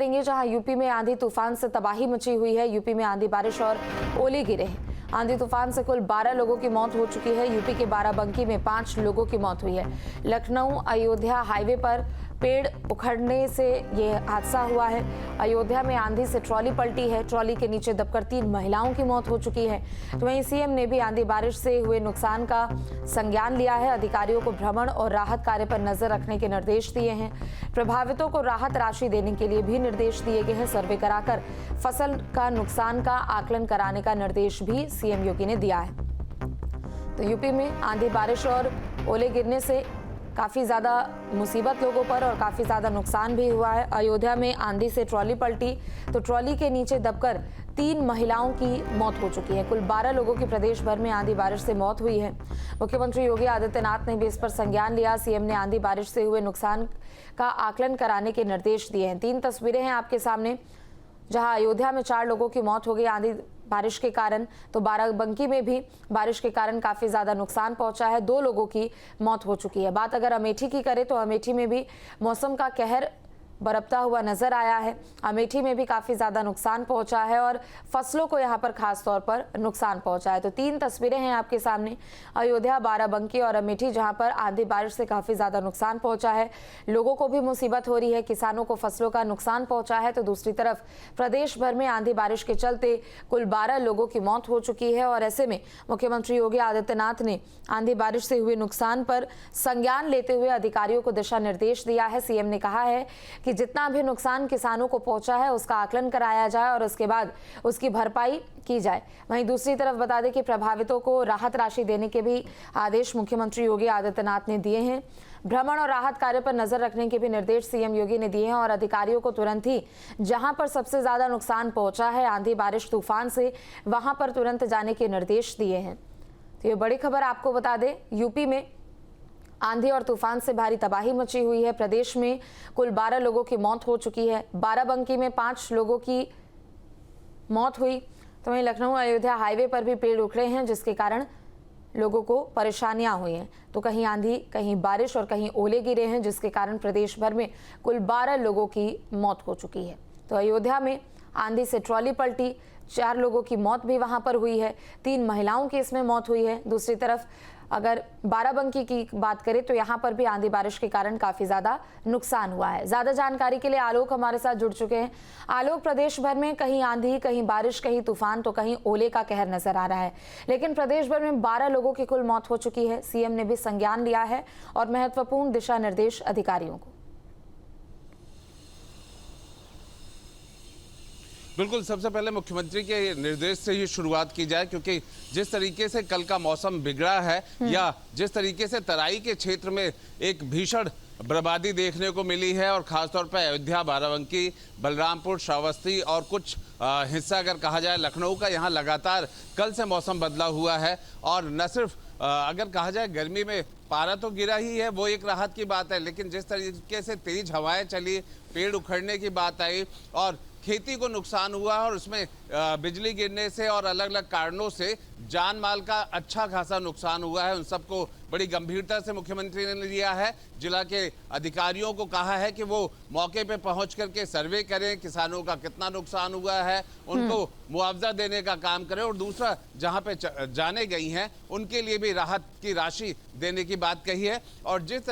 जहां यूपी में आंधी तूफान से तबाही मची हुई है। यूपी में आंधी बारिश और ओले गिरे हैं। आंधी तूफान से कुल 12 लोगों की मौत हो चुकी है। यूपी के बाराबंकी में 5 लोगों की मौत हुई है। लखनऊ अयोध्या हाईवे पर पेड़ उखड़ने से ये हादसा हुआ है। अयोध्या में आंधी से ट्रॉली पलटी है। ट्रॉली के नीचे दबकर 3 महिलाओं की मौत हो चुकी है। तो वहीं सीएम ने भी आंधी बारिश से हुए नुकसान का संज्ञान लिया है। अधिकारियों को भ्रमण और राहत कार्य पर नजर रखने के निर्देश दिए हैं। प्रभावितों को राहत राशि देने के लिए भी निर्देश दिए गए हैं। सर्वे कराकर फसल का नुकसान का आकलन कराने का निर्देश भी सीएम योगी ने दिया है। तो यूपी में आंधी बारिश और ओले गिरने से काफी ज्यादा मुसीबत लोगों पर और काफी ज्यादा नुकसान भी हुआ है। अयोध्या में आंधी से ट्रॉली पलटी तो ट्रॉली के नीचे दबकर 3 महिलाओं की मौत हो चुकी है। कुल 12 लोगों की प्रदेश भर में आंधी बारिश से मौत हुई है। मुख्यमंत्री योगी आदित्यनाथ ने भी इस पर संज्ञान लिया। सीएम ने आंधी बारिश से हुए नुकसान का आकलन कराने के निर्देश दिए हैं। 3 तस्वीरें हैं आपके सामने, जहां अयोध्या में 4 लोगों की मौत हो गई आंधी बारिश के कारण। तो बाराबंकी में भी बारिश के कारण काफी ज्यादा नुकसान पहुंचा है। 2 लोगों की मौत हो चुकी है। बात अगर अमेठी की करें तो अमेठी में भी मौसम का कहर बरपता हुआ नजर आया है। अमेठी में भी काफी ज्यादा नुकसान पहुंचा है और फसलों को यहां पर खास तौर पर नुकसान पहुंचा है। तो 3 तस्वीरें हैं आपके सामने, अयोध्या, बाराबंकी और अमेठी, जहां पर आंधी बारिश से काफी ज्यादा नुकसान पहुंचा है। लोगों को भी मुसीबत हो रही है, किसानों को फसलों का नुकसान पहुंचा है। तो दूसरी तरफ प्रदेश भर में आंधी बारिश के चलते कुल 12 लोगों की मौत हो चुकी है। और ऐसे में मुख्यमंत्री योगी आदित्यनाथ ने आंधी बारिश से हुए नुकसान पर संज्ञान लेते हुए अधिकारियों को दिशा निर्देश दिया है। सीएम ने कहा है कि जितना भी नुकसान किसानों को पहुंचा है उसका आकलन कराया जाए और उसके बाद उसकी भरपाई की जाए। वहीं दूसरी तरफ बता दें कि प्रभावितों को राहत राशि देने के भी आदेश मुख्यमंत्री योगी आदित्यनाथ ने दिए हैं। भ्रमण और राहत कार्य पर नजर रखने के भी निर्देश सीएम योगी ने दिए हैं और अधिकारियों को तुरंत ही जहां पर सबसे ज्यादा नुकसान पहुंचा है आंधी बारिश तूफान से, वहां पर तुरंत जाने के निर्देश दिए हैं। तो ये बड़ी खबर आपको बता दें, यूपी में आंधी और तूफान से भारी तबाही मची हुई है। प्रदेश में कुल 12 लोगों की मौत हो चुकी है। बाराबंकी में 5 लोगों की मौत हुई। तो वहीं लखनऊ अयोध्या हाईवे पर भी पेड़ उखड़े हैं, जिसके कारण लोगों को परेशानियां हुई हैं। तो कहीं आंधी, कहीं बारिश और कहीं ओले गिरे हैं, जिसके कारण प्रदेश भर में कुल 12 लोगों की मौत हो चुकी है। तो अयोध्या में आंधी से ट्रॉली पलटी, 4 लोगों की मौत भी वहां पर हुई है। 3 महिलाओं की इसमें मौत हुई है। दूसरी तरफ अगर बाराबंकी की बात करें तो यहाँ पर भी आंधी बारिश के कारण काफी ज्यादा नुकसान हुआ है। ज्यादा जानकारी के लिए आलोक हमारे साथ जुड़ चुके हैं। आलोक, प्रदेश भर में कहीं आंधी, कहीं बारिश, कहीं तूफान तो कहीं ओले का कहर नजर आ रहा है, लेकिन प्रदेश भर में 12 लोगों की कुल मौत हो चुकी है। सीएम ने भी संज्ञान लिया है और महत्वपूर्ण दिशा निर्देश अधिकारियों को। बिल्कुल, सबसे पहले मुख्यमंत्री के निर्देश से ही शुरुआत की जाए, क्योंकि जिस तरीके से कल का मौसम बिगड़ा है या जिस तरीके से तराई के क्षेत्र में एक भीषण बर्बादी देखने को मिली है और खासतौर पर अयोध्या, बाराबंकी, बलरामपुर, श्रावस्ती और कुछ हिस्सा अगर कहा जाए लखनऊ का, यहाँ लगातार कल से मौसम बदला हुआ है। और न सिर्फ अगर कहा जाए गर्मी में पारा तो गिरा ही है, वो एक राहत की बात है, लेकिन जिस तरीके से तेज हवाएं चली, पेड़ उखड़ने की बात आई और खेती को नुकसान हुआ और उसमें बिजली गिरने से और अलग अलग कारणों से जान माल का अच्छा खासा नुकसान हुआ है, उन सबको बड़ी गंभीरता से मुख्यमंत्री ने लिया है। जिला के अधिकारियों को कहा है कि वो मौके पे पहुंच करके सर्वे करें, किसानों का कितना नुकसान हुआ है उनको मुआवजा देने का काम करें और दूसरा जहां पे जाने गई हैं उनके लिए भी राहत की राशि देने की बात कही है। और जिस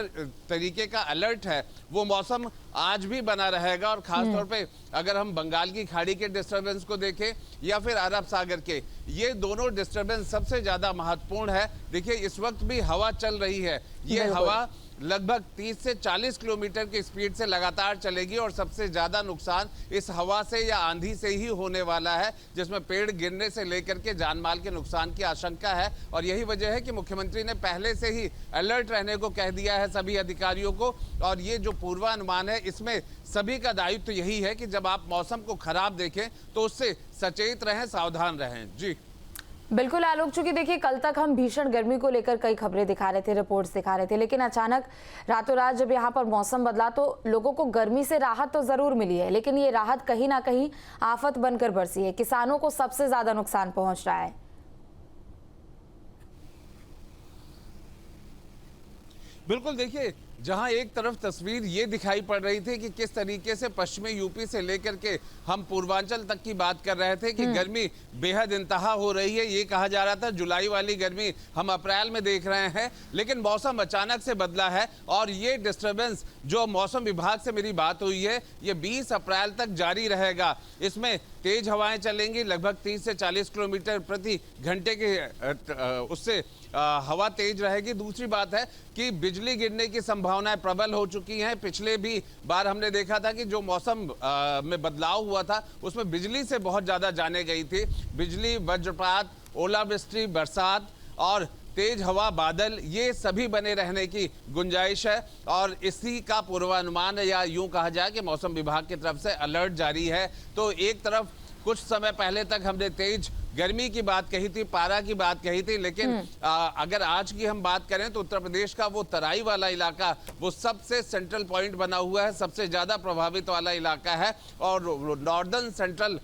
तरीके का अलर्ट है वो मौसम आज भी बना रहेगा और खासतौर पे अगर हम बंगाल की खाड़ी के डिस्टर्बेंस को देखें या फिर अरब सागर के, ये दोनों डिस्टर्बेंस सबसे ज्यादा महत्वपूर्ण है। देखिए, इस वक्त भी हवा चल रही है, ये हवा लगभग 30 से 40 किलोमीटर की स्पीड से लगातार चलेगी और सबसे ज्यादा नुकसान इस हवा से या आंधी से ही होने वाला है, जिसमें पेड़ गिरने से लेकर के जानमाल के नुकसान की आशंका है। और यही वजह है कि मुख्यमंत्री ने पहले से ही अलर्ट रहने को कह दिया है सभी अधिकारियों को। और ये जो पूर्वानुमान है, इसमें सभी का दायित्व यही है कि जब आप मौसम को खराब देखें तो उससे सचेत रहें, सावधान रहें। जी बिल्कुल आलोक, चूंकि देखिए कल तक हम भीषण गर्मी को लेकर कई खबरें दिखा रहे थे, रिपोर्ट्स दिखा रहे थे, लेकिन अचानक रातों रात जब यहाँ पर मौसम बदला तो लोगों को गर्मी से राहत तो जरूर मिली है, लेकिन ये राहत कहीं ना कहीं आफत बनकर बरसी है। किसानों को सबसे ज्यादा नुकसान पहुंच रहा है। बिल्कुल, देखिए जहां एक तरफ तस्वीर ये दिखाई पड़ रही थी कि किस तरीके से पश्चिमी यूपी से लेकर के हम पूर्वांचल तक की बात कर रहे थे कि गर्मी बेहद इंतहा हो रही है। ये कहा जा रहा था जुलाई वाली गर्मी हम अप्रैल में देख रहे हैं, लेकिन मौसम अचानक से बदला है और ये डिस्टर्बेंस जो मौसम विभाग से मेरी बात हुई है ये 20 अप्रैल तक जारी रहेगा। इसमें तेज हवाएं चलेंगी, लगभग 30 से 40 किलोमीटर प्रति घंटे के उससे हवा तेज रहेगी। दूसरी बात है कि बिजली गिरने की संभावनाएं प्रबल हो चुकी हैं। पिछले भी बार हमने देखा था कि जो मौसम में बदलाव हुआ था उसमें बिजली से बहुत ज्यादा जाने गई थी। बिजली, वज्रपात, ओलावृष्टि, बरसात और तेज हवा, बादल, ये सभी बने रहने की गुंजाइश है और इसी का पूर्वानुमान या यूं कहा जाए कि मौसम विभाग की तरफ से अलर्ट जारी है। तो एक तरफ कुछ समय पहले तक हमने तेज गर्मी की बात कही थी, पारा की बात कही थी, लेकिन अगर आज की हम बात करें तो उत्तर प्रदेश का वो तराई वाला इलाका वो सबसे सेंट्रल पॉइंट बना हुआ है, सबसे ज्यादा प्रभावित वाला इलाका है और नॉर्दर्न सेंट्रल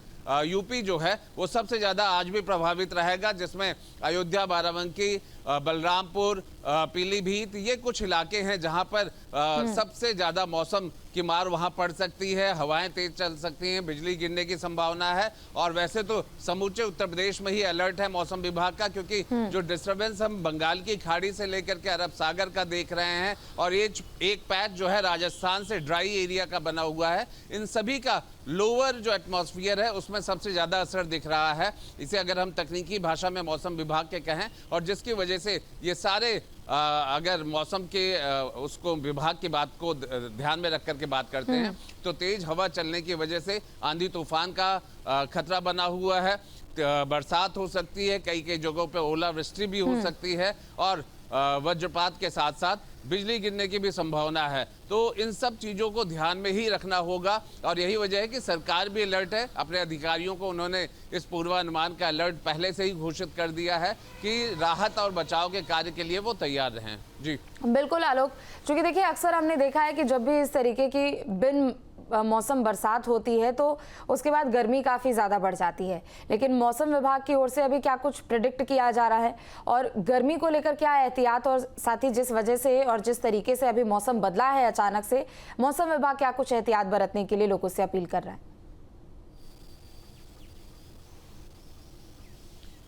यूपी जो है वो सबसे ज्यादा आज भी प्रभावित रहेगा, जिसमें अयोध्या, बाराबंकी, बलरामपुर, पीलीभीत, ये कुछ इलाके हैं जहां पर सबसे ज्यादा मौसम की मार वहां पड़ सकती है। हवाएं तेज चल सकती हैं, बिजली गिरने की संभावना है और वैसे तो समूचे उत्तर प्रदेश में ही अलर्ट है मौसम विभाग का, क्योंकि जो डिस्टर्बेंस हम बंगाल की खाड़ी से लेकर के अरब सागर का देख रहे हैं और ये एक पैच जो है राजस्थान से ड्राई एरिया का बना हुआ है, इन सभी का लोअर जो एटमॉस्फेयर है उसमें सबसे ज्यादा असर दिख रहा है। इसे अगर हम तकनीकी भाषा में मौसम विभाग के कहें, और जिसकी वजह से ये सारे अगर मौसम के उसको विभाग की बात को ध्यान में रख करके बात करते हैं तो तेज हवा चलने की वजह से आंधी तूफान का खतरा बना हुआ है, बरसात हो सकती है, कई कई जगहों पे ओलावृष्टि भी हो सकती है और वज्रपात के साथ साथ बिजली गिरने की भी संभावना है। तो इन सब चीजों को ध्यान में ही रखना होगा और यही वजह है कि सरकार भी अलर्ट है। अपने अधिकारियों को उन्होंने इस पूर्वानुमान का अलर्ट पहले से ही घोषित कर दिया है कि राहत और बचाव के कार्य के लिए वो तैयार रहें। जी बिल्कुल आलोक, क्योंकि देखिए अक्सर हमने देखा है कि जब भी इस तरीके की बिन मौसम बरसात होती है तो उसके बाद गर्मी काफ़ी ज़्यादा बढ़ जाती है, लेकिन मौसम विभाग की ओर से अभी क्या कुछ प्रेडिक्ट किया जा रहा है और गर्मी को लेकर क्या एहतियात, और साथ ही जिस वजह से और जिस तरीके से अभी मौसम बदला है अचानक से, मौसम विभाग क्या कुछ एहतियात बरतने के लिए लोगों से अपील कर रहा है?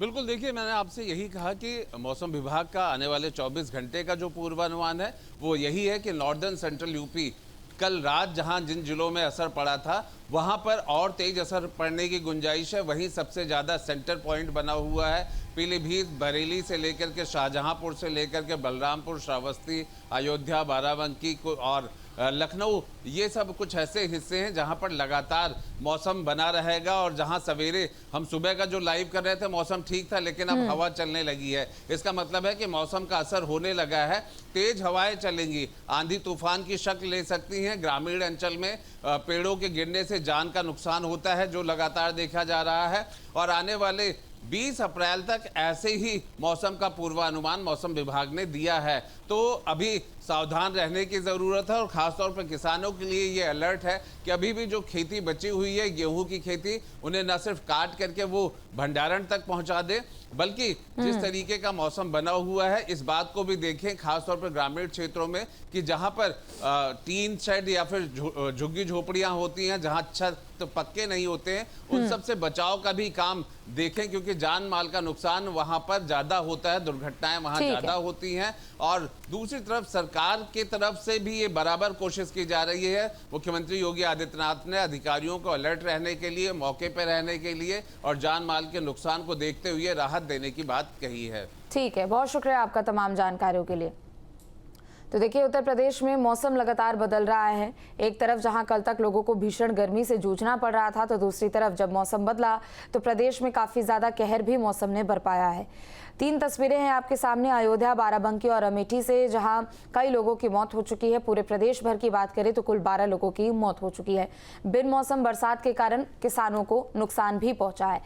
बिल्कुल, देखिए मैंने आपसे यही कहा कि मौसम विभाग का आने वाले 24 घंटे का जो पूर्वानुमान है वो यही है कि नॉर्दर्न सेंट्रल यूपी कल रात जहां जिन जिलों में असर पड़ा था वहां पर और तेज असर पड़ने की गुंजाइश है। वहीं सबसे ज्यादा सेंटर पॉइंट बना हुआ है पीलीभीत, बरेली से लेकर के शाहजहांपुर से लेकर के बलरामपुर, श्रावस्ती, अयोध्या, बाराबंकी को और लखनऊ, ये सब कुछ ऐसे हिस्से हैं जहां पर लगातार मौसम बना रहेगा और जहां सवेरे हम सुबह का जो लाइव कर रहे थे मौसम ठीक था, लेकिन अब हवा चलने लगी है। इसका मतलब है कि मौसम का असर होने लगा है। तेज हवाएं चलेंगी, आंधी तूफान की शक्ल ले सकती हैं। ग्रामीण अंचल में पेड़ों के गिरने से जान का नुकसान होता है जो लगातार देखा जा रहा है और आने वाले 20 अप्रैल तक ऐसे ही मौसम का पूर्वानुमान मौसम विभाग ने दिया है। तो अभी सावधान रहने की ज़रूरत है और ख़ासतौर पर किसानों के लिए ये अलर्ट है कि अभी भी जो खेती बची हुई है गेहूं की खेती, उन्हें न सिर्फ काट करके वो भंडारण तक पहुंचा दे, बल्कि जिस तरीके का मौसम बना हुआ है इस बात को भी देखें, खासतौर पर ग्रामीण क्षेत्रों में कि जहां पर टीन शेड या फिर झुग्गी झोपड़ियां होती हैं, जहां छत तो पक्के नहीं होते हैं, उन सब से बचाव का भी काम देखें, क्योंकि जान माल का नुकसान वहां पर ज्यादा होता है, दुर्घटनाएं वहां ज्यादा होती हैं। और दूसरी तरफ सरकार की तरफ से भी ये बराबर कोशिश की जा रही है। मुख्यमंत्री योगी आदित्यनाथ ने अधिकारियों को अलर्ट रहने के लिए, मौके पर रहने के लिए और जान माल के नुकसान को देखते हुए राहत देने की बात कही है। ठीक है, बहुत शुक्रिया आपका तमाम जानकारियों के लिए। तो देखिए उत्तर प्रदेश में मौसम लगातार बदल रहा है। एक तरफ जहां कल तक लोगों को भीषण गर्मी से जूझना पड़ रहा था, तो दूसरी तरफ जब मौसम बदला तो प्रदेश में काफी ज्यादा कहर भी मौसम ने बरपाया है। 3 तस्वीरें हैं आपके सामने अयोध्या, बाराबंकी और अमेठी से, जहां कई लोगों की मौत हो चुकी है। पूरे प्रदेश भर की बात करें तो कुल 12 लोगों की मौत हो चुकी है। बिन मौसम बरसात के कारण किसानों को नुकसान भी पहुंचा है।